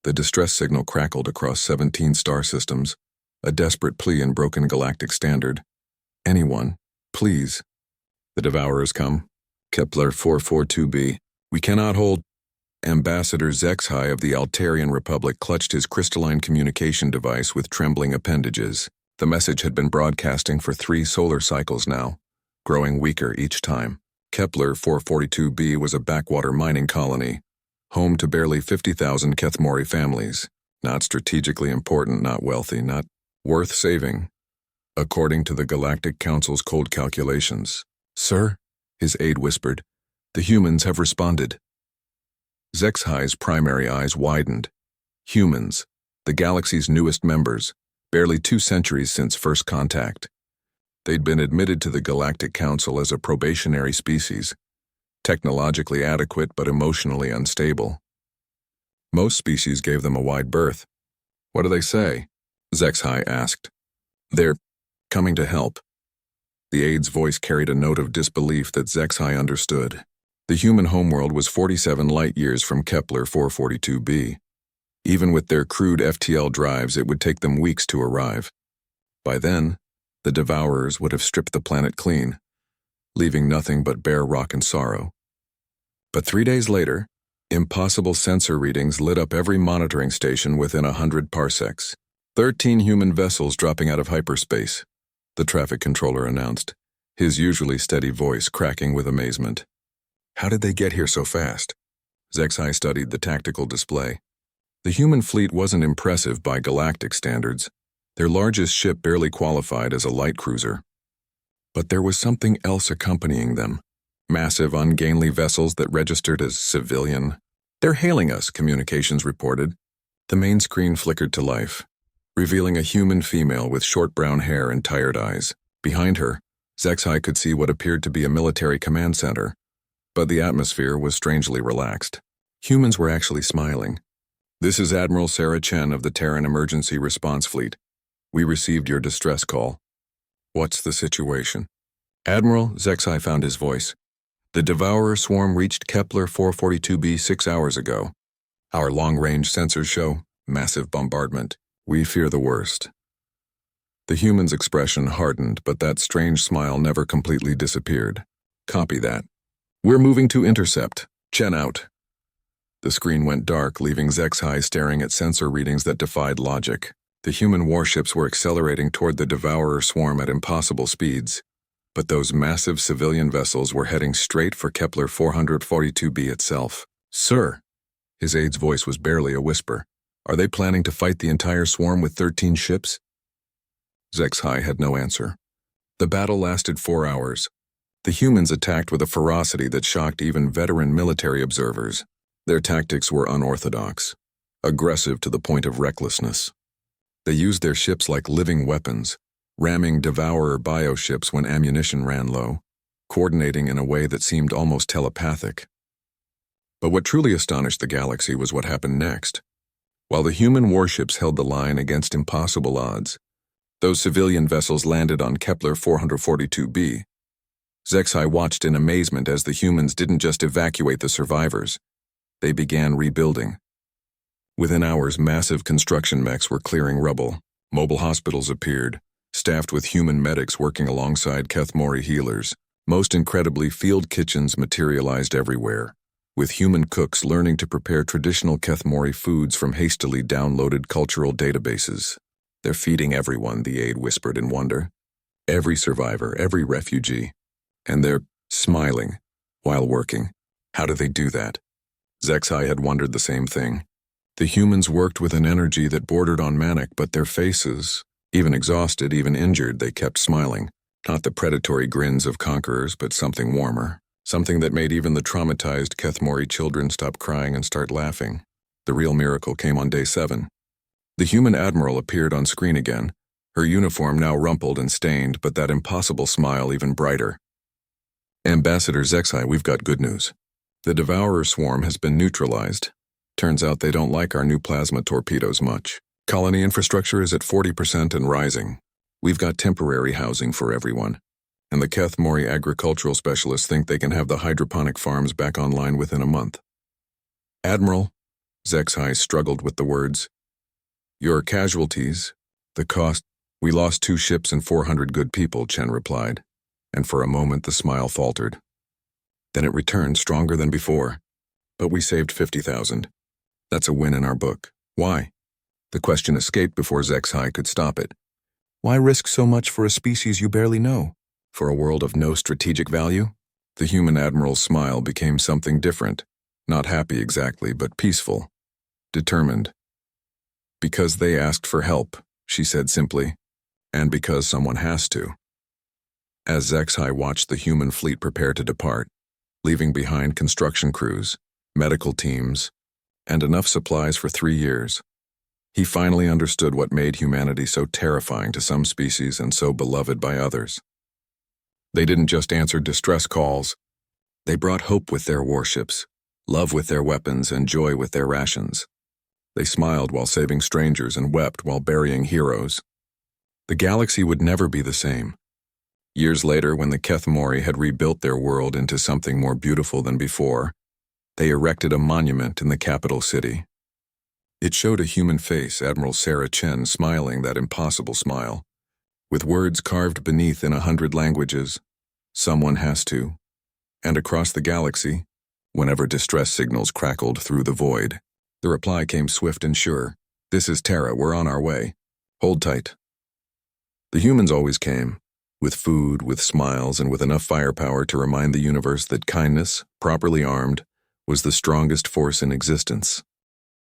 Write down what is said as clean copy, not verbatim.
The distress signal crackled across 17 star systems, a desperate plea in broken galactic standard. Anyone, please. The Devourers come. Kepler 442b. We cannot hold. Ambassador HFY of the Altarian Republic clutched his crystalline communication device with trembling appendages. The message had been broadcasting for 3 solar cycles now, growing weaker each time. Kepler 442b was a backwater mining colony, home to barely 50,000 Kethmori families. Not strategically important, not wealthy, not worth saving, according to the Galactic Council's cold calculations. Sir, his aide whispered, the humans have responded. HFY's primary eyes widened. Humans, the galaxy's newest members, barely 2 centuries since first contact. They'd been admitted to the Galactic Council as a probationary species, technologically adequate but emotionally unstable. Most species gave them a wide berth. What do they say? HFY asked. They're coming to help. The aide's voice carried a note of disbelief that HFY understood. The human homeworld was 47 light-years from Kepler 442b. Even with their crude FTL drives, it would take them weeks to arrive. By then, the Devourers would have stripped the planet clean, leaving nothing but bare rock and sorrow. But 3 days later, impossible sensor readings lit up every monitoring station within 100 parsecs. 13 human vessels dropping out of hyperspace, the traffic controller announced, his usually steady voice cracking with amazement. How did they get here so fast? HFY studied the tactical display. The human fleet wasn't impressive by galactic standards. Their largest ship barely qualified as a light cruiser. But there was something else accompanying them. Massive, ungainly vessels that registered as civilian. They're hailing us, communications reported. The main screen flickered to life, revealing a human female with short brown hair and tired eyes. Behind her, HFY could see what appeared to be a military command center, but the atmosphere was strangely relaxed. Humans were actually smiling. This is Admiral Sarah Chen of the Terran Emergency Response Fleet. We received your distress call. What's the situation? Admiral, HFY found his voice. The Devourer swarm reached Kepler 442b 6 hours ago. Our long-range sensors show massive bombardment. We fear the worst. The human's expression hardened, but that strange smile never completely disappeared. Copy that. We're moving to intercept. Chen out. The screen went dark, leaving HFY staring at sensor readings that defied logic. The human warships were accelerating toward the Devourer swarm at impossible speeds, but those massive civilian vessels were heading straight for Kepler 442b itself. Sir, his aide's voice was barely a whisper. Are they planning to fight the entire swarm with 13 ships? HFY had no answer. The battle lasted 4 hours. The humans attacked with a ferocity that shocked even veteran military observers. Their tactics were unorthodox, aggressive to the point of recklessness. They used their ships like living weapons, ramming Devourer bioships when ammunition ran low, coordinating in a way that seemed almost telepathic. But what truly astonished the galaxy was what happened next. While the human warships held the line against impossible odds, those civilian vessels landed on Kepler 442b. HFY watched in amazement as the humans didn't just evacuate the survivors. They began rebuilding. Within hours, massive construction mechs were clearing rubble. Mobile hospitals appeared, staffed with human medics working alongside Kethmori healers. Most incredibly, field kitchens materialized everywhere, with human cooks learning to prepare traditional Kethmori foods from hastily downloaded cultural databases. They're feeding everyone, the aide whispered in wonder. Every survivor, every refugee. And they're smiling while working. How do they do that? HFY had wondered the same thing. The humans worked with an energy that bordered on manic, but their faces, even exhausted, even injured, they kept smiling. Not the predatory grins of conquerors, but something warmer. Something that made even the traumatized Kethmori children stop crying and start laughing. The real miracle came on day 7. The human admiral appeared on screen again, her uniform now rumpled and stained, but that impossible smile even brighter. Ambassador HFY, we've got good news. The Devourer swarm has been neutralized. Turns out they don't like our new plasma torpedoes much. Colony infrastructure is at 40% and rising. We've got temporary housing for everyone. And the Kethmori agricultural specialists think they can have the hydroponic farms back online within a month. Admiral, Zexai struggled with the words. Your casualties, the cost. We lost 2 ships and 400 good people, Chen replied, and for a moment the smile faltered. Then it returned stronger than before. But we saved 50,000. That's a win in our book. Why? The question escaped before Zexai could stop it. Why risk so much for a species you barely know? For a world of no strategic value? The human admiral's smile became something different. Not happy exactly, but peaceful. Determined. Because they asked for help, she said simply. And because someone has to. As Zexai watched the human fleet prepare to depart, leaving behind construction crews, medical teams, and enough supplies for 3 years, he finally understood what made humanity so terrifying to some species and so beloved by others. They didn't just answer distress calls. They brought hope with their warships, love with their weapons, and joy with their rations. They smiled while saving strangers and wept while burying heroes. The galaxy would never be the same. Years later, when the Kethmori had rebuilt their world into something more beautiful than before, they erected a monument in the capital city. It showed a human face, Admiral Sarah Chen smiling that impossible smile, with words carved beneath in 100 languages. Someone has to. And across the galaxy, whenever distress signals crackled through the void, the reply came swift and sure. This is Terra, we're on our way. Hold tight. The humans always came, with food, with smiles, and with enough firepower to remind the universe that kindness, properly armed, was the strongest force in existence.